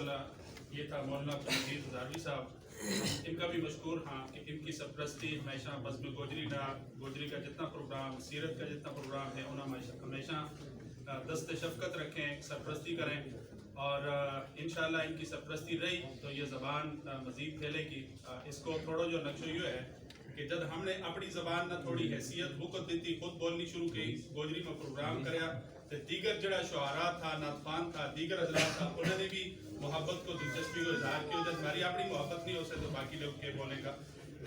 ماشاءاللہ یہ تھا مولانا عبدالعزیز ہزاروی صاحب، ان کا بھی مشکور ہاں کہ ان کی سرپرستی ہمیشہ بزم گوجری کا جتنا پروگرام، سیرت کا جتنا پروگرام ہے انہیں ہمیشہ دست شفقت رکھیں، سرپرستی کریں، اور انشاءاللہ ان کی سرپرستی رہی تو یہ زبان مزید پھیلے گی۔ اس کو تھوڑا جو نقشہ یہ ہے کہ جب ہم نے اپنی زبان نہ تھوڑی حیثیت وقت دیتی، خود بولنی شروع کی، گوجری میں پروگرام کریا تو دیگر جڑا شعراء تھا، نعتخوان تھا، دیگر حضرات تھا، انہوں نے بھی محبت کو، دلچسپی کو اظہار کیا۔ جب ہماری اپنی محبت نہیں ہو سکے تو باقی لوگ کیا بولیں گا۔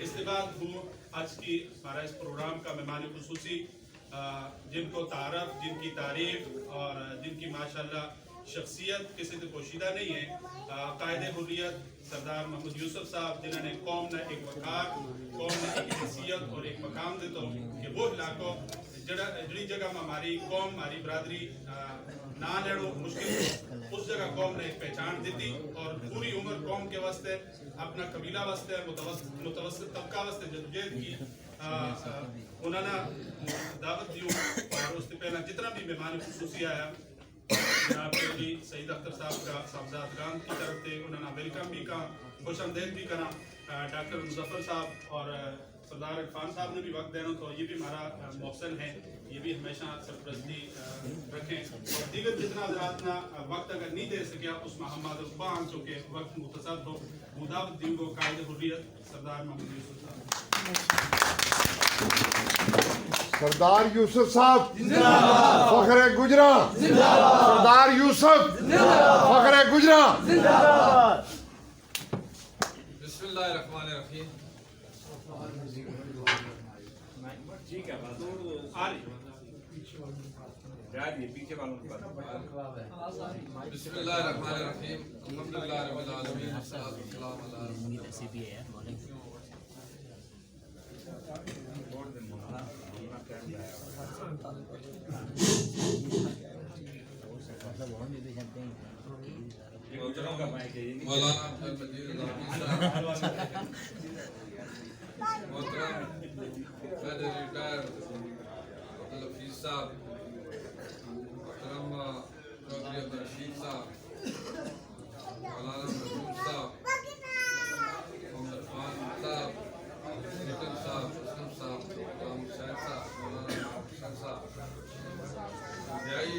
اس کے بعد وہ آج کی ہمارا اس پروگرام کا مہمان خصوصی جن کو تعارف، جن کی تعریف اور جن کی ماشاءاللہ شخصیت کسی سے پوشیدہ نہیں ہے، قائد حریت سردار محمد یوسف صاحب، جنہوں نے قوم نے ایک وقار، قوم نے ایک حیثیت اور ایک مقام دیتا کہ وہ علاقوں جڑی جگہ میں ہماری قوم، ہماری برادری نہ لڑو مشکل ہو، اس جگہ قوم نے ایک پہچان دیتی اور پوری عمر قوم کے واسطے، اپنا قبیلہ واسطے، متوسط طبقہ واسطے جدوجہد کی۔ انہوں نے دعوت دی اور اس سے پہلے جتنا بھی مہمان خصوصی آیا، جناب چودھری سعید اختر صاحب کا صاحبزادگان کی طرف سے انہوں نے ویلکم بھی کہا، خوش آمدید بھی کرا۔ ڈاکٹر مظفر صاحب اور سردار عرفان صاحب نے بھی وقت دینا، تو یہ بھی ہمارا محسن ہے، یہ بھی ہمیشہ سرپرستی رکھیں۔ اور دیگر جتنا حضرات نے وقت اگر نہیں دے سکیا اس میں ہم معذرت خواہ ہیں، چونکہ وقت مختصر ہو۔ مداوت دیں گو قائد حریت سردار محمد یوسف صاحب۔ سردار یوسف صاحب فخر گجرا، سردار یوسف فخر گجرا۔ بسم اللہ الرحمن الرحیم۔ بسم اللہ الرحمن الرحیم، الحمدللہ رب العالمین، والصلاۃ والسلام علی مولانا عبدالمجید محترم فیڈر ریٹائر عبدالحفیظ صاحب، محترم چودھری عبدالرشید صاحب، مولانا مظلوم صاحب، محمد عرفان صاحب، نتن صاحب، اسلم صاحب، غلام حسین صاحب، مولانا حسین صاحب، انتہائی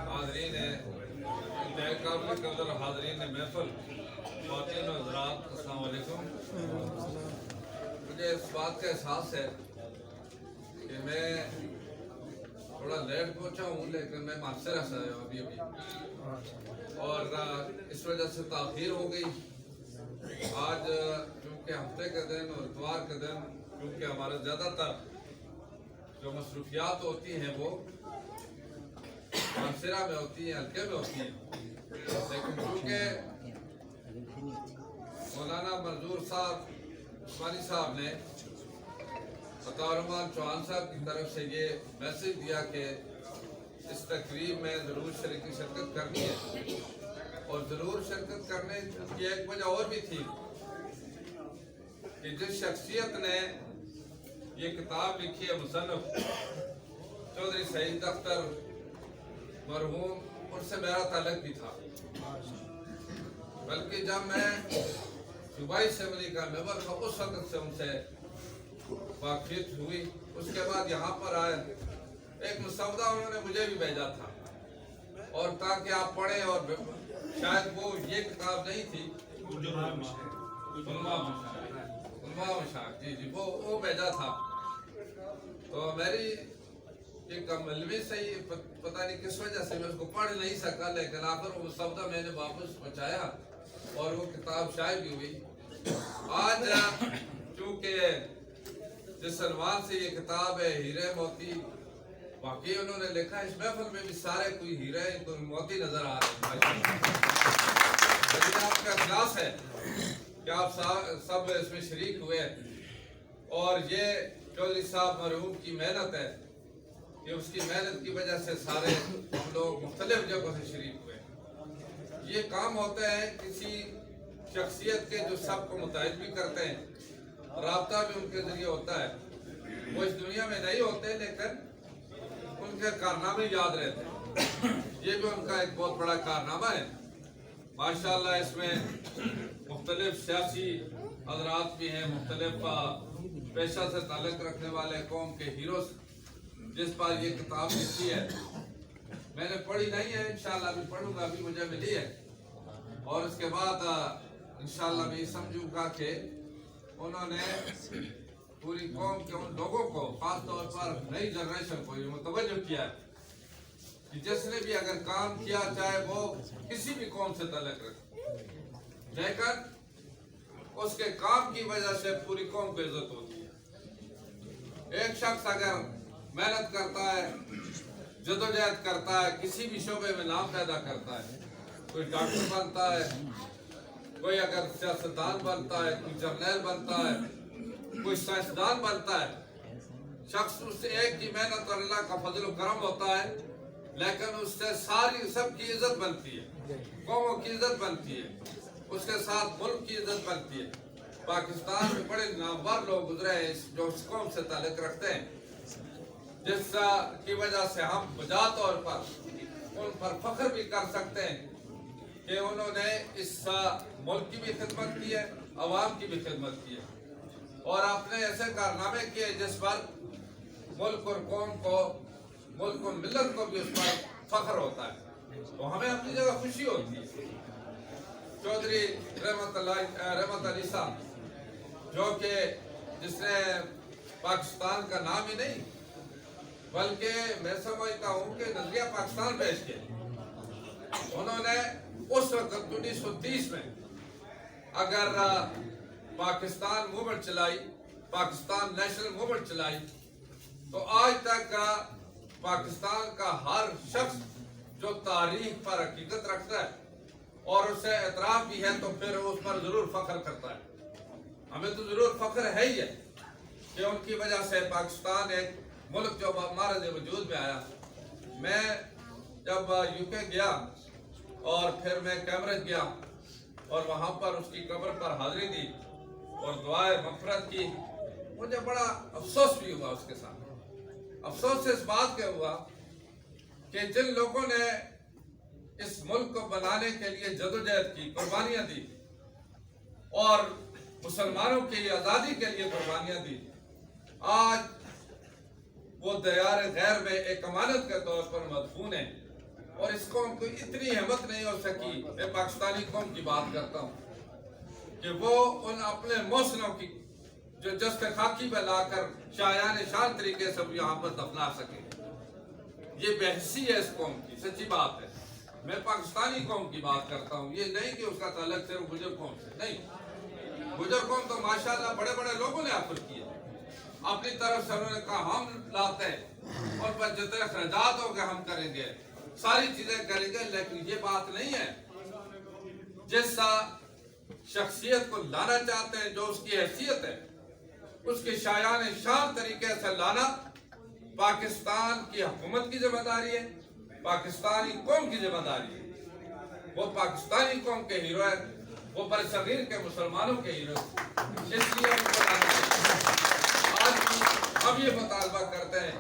حاضرین ہیں، انتہائی قابل قدر حاضرین محفل، خواتین و حضرات، السلام علیکم۔ مجھے اس بات کا احساس ہے کہ میں تھوڑا لیٹ پہنچا ہوں، لیکن میں مانسرہ سے آیا ہوں ابھی اور اس وجہ سے تاخیر ہو گئی۔ آج کیونکہ ہفتے کا دن اور اتوار کا دن، کیونکہ ہمارا زیادہ تر جو مصروفیات ہوتی ہیں وہ مانسرہ میں ہوتی ہیں، حلقے میں ہوتی ہیں، لیکن چونکہ مولانا منظور صاحب عثمانی صاحب نے بطور رحمان چوہان صاحب کی طرف سے یہ میسج دیا کہ اس تقریب میں ضرور شرکت کرنی ہے، اور ضرور شرکت کرنے کی ایک وجہ اور بھی تھی کہ جس شخصیت نے یہ کتاب لکھی ہے مصنف چودھری سعید اختر مرحوم، ان سے میرا تعلق بھی تھا، بلکہ جب میں صوبائی اسمبلی کا ممبر تھا اس وقت سے ان سے واقفیت ہوئی۔ اس کے بعد یہاں پر آئے، ایک مسودہ انہوں نے مجھے بھی بھیجا تھا اور تاکہ آپ پڑھیں، اور شاید وہ یہ کتاب نہیں تھی، جی وہ بھیجا تھا۔ تو میری ایک ملوی سے ہی پتہ نہیں کس وجہ سے میں اس کو پڑھ نہیں سکا، لیکن آخر وہ مسودہ میں نے واپس پہنچایا اور وہ کتاب شائع بھی ہوئی۔ آج چونکہ جس عنوان سے یہ کتاب ہے ہیرے موتی، واقعی انہوں نے لکھا، اس محفل میں بھی سارے کوئی ہیرے کوئی موتی نظر آ رہے ہیں۔ لیکن آپ کا اخلاص ہے کہ آپ سب اس میں شریک ہوئے، اور یہ چودھری صاحب مرحوم کی محنت ہے کہ اس کی محنت کی وجہ سے سارے ہم لوگ مختلف جگہوں سے شریک ہوئے۔ یہ کام ہوتا ہے کسی شخصیت کے جو سب کو متحد بھی کرتے ہیں، رابطہ بھی ان کے ذریعے ہوتا ہے۔ وہ اس دنیا میں نہیں ہوتے لیکن ان کے کارنامے یاد رہتے ہیں۔ ये भी उनका एक बहुत बड़ा कारनामा है। माशाअल्लाह इसमें मुख्तलिफ सियासी हजरात भी हैं, मुख्तलिफ पेशा से ताल्लुक़ रखने वाले कौम के हीरोज, जिस पर ये किताब लिखी है मैंने पढ़ी नहीं है, इंशाअल्लाह अभी पढ़ूंगा, अभी मुझे मिली है। और इसके बाद इंशाअल्लाह मैं समझूंगा कि उन्होंने पूरी कौम के उन लोगों को, खास तौर पर नई जनरेशन को ये मुतवज्जो किया है कि जिसने भी अगर काम किया, चाहे वो किसी भी कौम से ताल्लुक़ रखे, लेकिन उसके काम की वजह से पूरी कौम को इज्जत होती है। एक शख्स अगर मेहनत करता है, जदोजहद करता है, किसी भी शोबे में नाम पैदा करता है, कोई डॉक्टर बनता है, कोई अगर सियासतदान बनता है, कोई जर्नल बनता है, कोई साइंसदान बनता है, शख्स उससे एक की मेहनत और अल्लाह का फजल करम होता है, लेकिन उससे सारी सबकी इज्जत बनती है, कौमों की इज्जत बनती है, उसके साथ मुल्क की इज्जत बनती है। पाकिस्तान में बड़े नामवर लोग गुजरे हैं जो उस कौम से ताल्लुक़ रखते हैं, जिस की वजह से हम बजा तौर पर उन पर फख्र भी कर सकते हैं कि उन्होंने इस मुल्क की भी खिदमत की है, अवाम की भी खिदमत की है, और आपने ऐसे कारनामे किए जिस पर मुल्क और कौम को, मुल्क और मिल्लत को भी उस पर फख्र होता है। तो हमें अपनी जगह खुशी होती है। चौधरी रहमत अली साहब, जो कि जिसने पाकिस्तान का नाम ही नहीं बल्कि मैं समझता हूँ कि नजरिया पाकिस्तान पेश किया, उन्होंने उस वक्त 1930 में अगर पाकिस्तान मूवमेंट चलाई, पाकिस्तान नेशनल मूवमेंट चलाई, तो आज तक पाकिस्तान का हर शख्स जो तारीख पर हकीकत रखता है और उसे एतराफ़ भी है, तो फिर उस पर जरूर फख्र करता है। हमें तो जरूर फख्र है ही है कि उनकी वजह से पाकिस्तान एक मुल्क जो हमारे वजूद में आया। मैं जब यूके गया और फिर मैं कैम्ब्रिज गया और वहाँ पर उसकी कब्र पर हाजिरी दी और दुआए मग़फ़िरत की, मुझे बड़ा अफसोस भी हुआ उसके साथ। अफसोस इस बात का हुआ कि जिन लोगों ने इस मुल्क को बनाने के लिए जदोजहद की, कुर्बानियाँ दी और मुसलमानों की आज़ादी के लिए कुर्बानियाँ दी, आज वो दयार गैर में एक अमानत के तौर पर मदफून है। और इस कौम को इतनी हिम्मत नहीं हो सकी, मैं पाकिस्तानी कौम की बात करता हूँ, कि वो उन अपने मौसनों की जो जस्ते खाकी पे लाकर शायान शान तरीके से यहाँ पर दफना सके। ये बहसी है इस कौम की, सच्ची बात है। मैं पाकिस्तानी कौम की बात करता हूँ, ये नहीं कि उसका ताल्लुक सिर्फ गुजर कौम से नहीं। गुजर कौम तो माशाल्लाह बड़े बड़े लोगों ने ऑफर किया, अपनी तरफ से उन्होंने कहा हम लाते हैं और पर जितने अखराजात होंगे हम करेंगे, सारी चीजें करेंगे, लेकिन ये बात नहीं है। जिस शख्सियत को लाना चाहते हैं, जो उसकी हैसियत है, उसके शायान शान तरीके से लाना पाकिस्तान की हुकूमत की जिम्मेदारी है, पाकिस्तानी कौम की जिम्मेदारी है। वो पाकिस्तानी कौम के हीरो है, वो बरसगीर के मुसलमानों के हीरो, इसलिए उनको लाना चाहिए। आज हम ये मुतालबा करते हैं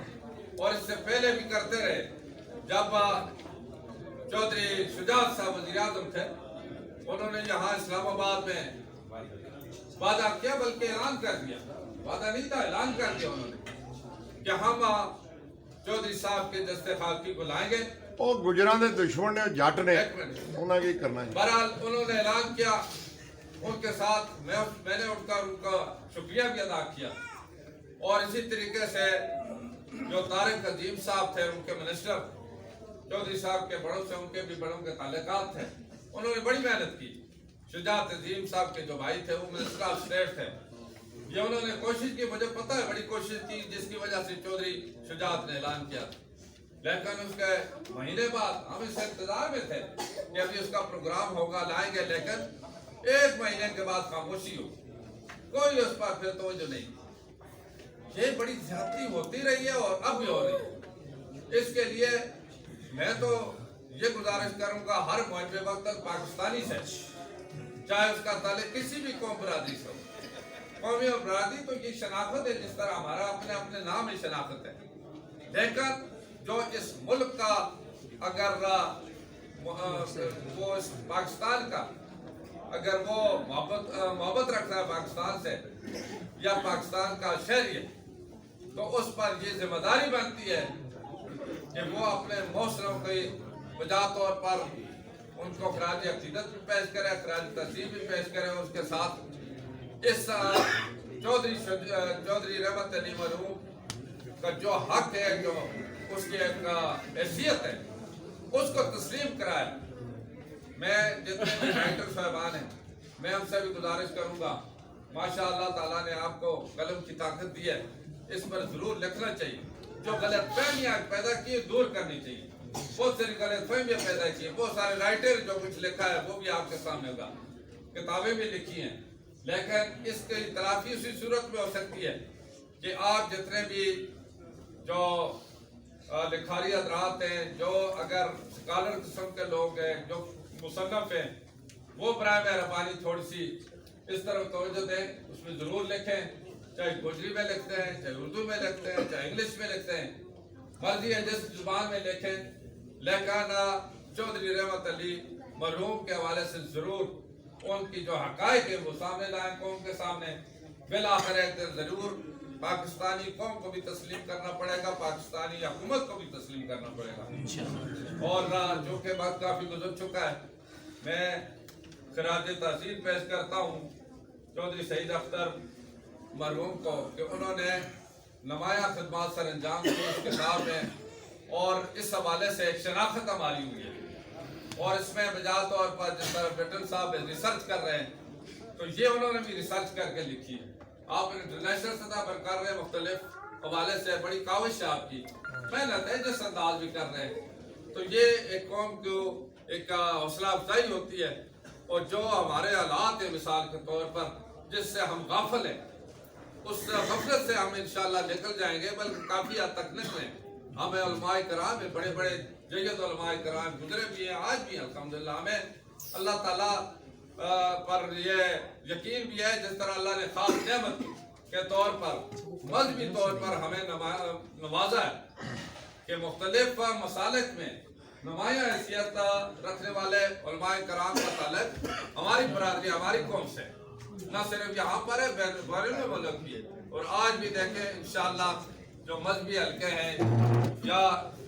और इससे पहले भी करते रहे। जब चौधरी शुजात साहब वज़ीर आज़म थे, उन्होंने यहाँ इस्लामाबाद में वादा किया, बल्कि ऐलान कर दिया, वादा नहीं था ऐलान कर दिया उन्होंने कि हम चौधरी साहब के दस्ते खाकी को लाएंगे। और गुजरात के दुश्मन ने जट ने उन्हें की करना है। बहरहाल उन्होंने ऐलान किया, उनके साथ मैंने उनका शुक्रिया भी अदा किया। और इसी तरीके से जो तारिक अजीम साहब थे, उनके मिनिस्टर चौधरी साहब के बड़ों से उनके भी बड़ों के ताल्लुकात थे, उन्होंने बड़ी मेहनत की। शुजात अजीम साहब के जो भाई थे वो मिनिस्टर ऑफ स्टेट थे, ये उन्होंने कोशिश की, मुझे पता है बड़ी कोशिश की, जिसकी वजह से चौधरी शुजात ने ऐलान किया। लेकिन उसके महीने बाद हम इस इंतजार में थे कि अभी उसका प्रोग्राम होगा, लाएंगे, लेकिन एक महीने के बाद खामोशी हो, कोई उस पर फिर तवज्जो नहीं। ये बड़ी ज्यादती होती रही है और अब भी हो रही है। इसके लिए मैं तो ये गुजारिश करूंगा हर मुआवजे वक्त तक पाकिस्तानी से, चाहे उसका ताल्लुक किसी भी कौम बरादरी से हो, कौमी और बरादरी तो ये शनाख्त है, जिस तरह हमारा अपने अपने नाम ही शनाख्त है। लेकिन जो इस मुल्क का अगर वो पाकिस्तान का अगर वो मोहब्बत रखता है पाकिस्तान से या पाकिस्तान का शहरी है, तो उस पर ये जिम्मेदारी बनती है कि वो अपने मौसम की वजह तौर पर उनको खराज अकीदत भी पेश करे, खराज तहसीब भी पेश करे। उसके साथ इस चौधरी रहमत अली मरहूम का जो हक है, जो उसकी एक हैसियत है, उसको तस्लीम कराए। मैं जितने भी राइटर साहबान हैं, मैं उनसे भी गुजारिश करूंगा, माशाअल्लाह ताला ने आपको कलम की ताकत दी है, इस पर जरूर लिखना चाहिए। जो गलतफहमियां पैदा की दूर करनी चाहिए। बहुत सारी गलतफहमियां पैदा की, बहुत सारे राइटर जो कुछ लिखा है वो भी आपके सामने होगा, किताबें भी लिखी हैं, लेकिन इसकी तलाफी उसी सूरत में हो सकती है कि आप जितने भी जो लिखारी हजरात हैं, जो अगर स्कॉलर किस्म के लोग हैं, जो मुसन्नफ हैं, वो बराए मेहरबानी थोड़ी सी इस तरफ तवज्जो दें, उसमें ज़रूर लिखें। चाहे गोजरी में लिखते हैं, चाहे उर्दू में लिखते हैं, चाहे इंग्लिश में लिखते हैं, मर्जी है जिस जुबान में लिखें, लेकिन चौधरी रहमत अली मरहूम के हवाले से ज़रूर उनकी जो हक़ाइक़ है वो सामने लाएं कौम के सामने। बिल आखिर एक दिन ज़रूर पाकिस्तानी कौम को भी तस्लीम करना पड़ेगा, पाकिस्तानी हुकूमत को भी तस्लीम करना पड़ेगा। और जो कि वक्त काफ़ी गुजर चुका है, मैं खराज तहसीन पेश करता हूँ चौधरी सईद अख्तर मरहूम को कि उन्होंने नुमाया खिदमत सर अंजाम दी इस किताब में, और इस हवाले से एक शनाख्त हमारी हुई है। और इसमें बजाय तौर पर जिस तरह ब्रिटन साहब रिसर्च कर रहे हैं, तो ये उन्होंने भी रिसर्च करके लिखी है। आप इंटरनेशनल सतह पर कर रहे हैं, मुख्तलिफ हवाले से बड़ी काविश है आपकी, मेहनत है, जिस अंदाज भी कर रहे हैं, तो ये एक कौम को एक हौसला अफजाई होती है। और जो हमारे हालात है मिसाल के तौर पर, जिससे हम गाफिल हैं, उस गफलत से हम इंशाअल्लाह निकल जाएंगे, बल्कि काफ़ी हद तक निकलें। हमें उलमाए कराम में बड़े बड़े जय्यद उलमाए कराम गुजरे भी हैं, आज भी अल्हम्दुलिल्लाह। हमें अल्लाह ताला पर ये यकीन भी है, जिस तरह अल्लाह ने खास नेमत के तौर पर मजहबी तौर पर हमें नवाजा है कि मुख्तलिफ मसालिक में नुमाया हैसियत रखने वाले उलमाए कराम का ताल्लुक हमारी बरादरी, हमारी कौम से न सिर्फ यहाँ पर है, बैरून मुल्क भी है। और आज भी देखें इंशाअल्लाह जो मजहबी हल्के हैं या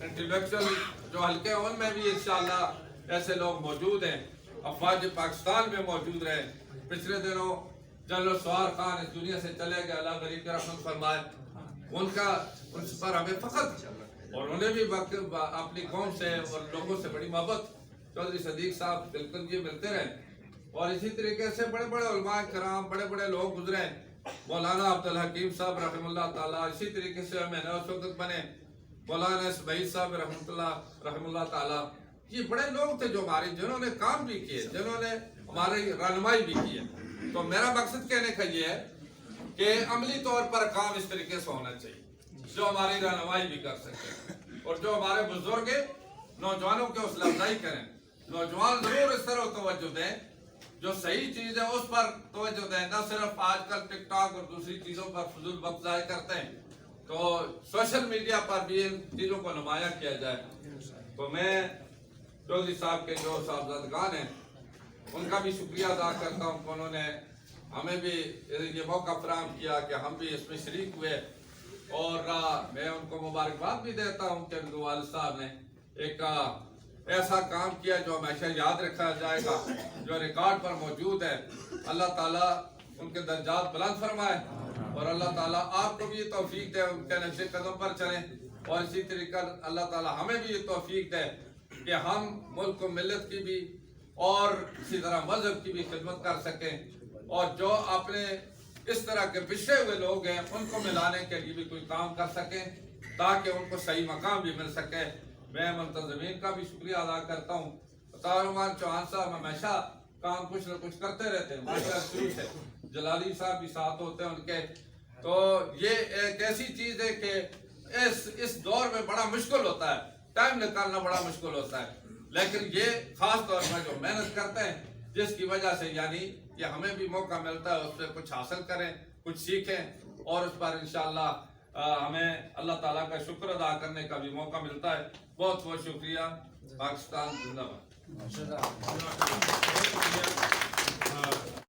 इंटेलेक्चुअल जो हल्के हैं, उनमें भी इंशाअल्लाह ऐसे लोग मौजूद हैं। अफवाज पाकिस्तान में मौजूद रहे। पिछले दिनों जनरल सवार खान इस दुनिया से चले गए, अल्लाह गरीब के रहमत फरमाए। उनका उस पर हमें फख्र, और उन्हें भी अपनी कौम से और लोगों से बड़ी मोहब्बत। चौधरी सदीक साहब बिल्कुल ये मिलते रहे, और इसी तरीके से बड़े बड़े उलमाए कराम, बड़े बड़े लोग गुजरे। मौलाना अब्दुल हकीम साहब रहमतुल्लाह ताला, इसी तरीके से हमें उस वक्त बने मौलाना इसमाइल साहब रहमतुल्लाह ताला। ये बड़े लोग थे जो हमारे, जिन्होंने काम भी किए, जिन्होंने हमारी रहनुमाई भी की है। तो मेरा मकसद कहने का ये है कि अमली तौर पर काम इस तरीके से होना चाहिए जो हमारी रहनुमाई भी कर सके, और जो हमारे बुजुर्ग नौजवानों की हौसला अफजाई करें। नौजवान जरूर इस तरह तवज्जो दें, जो सही चीज है उस पर तवज्जो दें, न सिर्फ आजकल टिकटॉक और दूसरी चीजों पर फजूल वक्त ज़ाया करते हैं। तो सोशल मीडिया पर भी इन चीजों को नुमाया किया जाए। तो मैं चौधरी साहब के जो साहबजादगान हैं उनका भी शुक्रिया अदा करता हूँ कि उन्होंने हमें भी ये मौका फराहम किया कि हम भी इसमें शरीक हुए। और मैं उनको मुबारकबाद भी देता हूँ कि उनके वालिद साहब ने एक ऐसा काम किया जो हमेशा याद रखा जाएगा, जो रिकॉर्ड पर मौजूद है। अल्लाह ताला उनके दर्जात बुलंद फरमाए, और अल्लाह ताला आपको भी ये तौफीक दे उनके नक्शे कदम पर चलें, और इसी तरीके अल्लाह ताला हमें भी ये तौफीक दे कि हम मुल्क मिल्लत की भी और इसी तरह मजहब की भी खिदमत कर सकें, और जो अपने इस तरह के पिछड़े हुए लोग हैं उनको मिलाने के लिए भी कोई काम कर सकें, ताकि उनको सही मकाम भी मिल सके। मैं मुंतज़मीन का भी शुक्रिया अदा करता हूँ। तारुमान चौहान साहब हमेशा काम कुछ न कुछ करते रहते हैं, माशाअल्लाह शुरू से। जलाली साहब भी साथ होते हैं उनके। तो ये एक ऐसी चीज़ है कि इस दौर में बड़ा मुश्किल होता है, टाइम निकालना बड़ा मुश्किल होता है, लेकिन ये खास तौर पर जो मेहनत करते हैं, जिसकी वजह से यानी कि हमें भी मौका मिलता है उससे कुछ हासिल करें, कुछ सीखें, और उस पर इंशाअल्लाह हमें अल्लाह ताला का शुक्र अदा करने का भी मौका मिलता है। बहुत बहुत शुक्रिया। पाकिस्तान जिंदाबाद। جزاک اللہ۔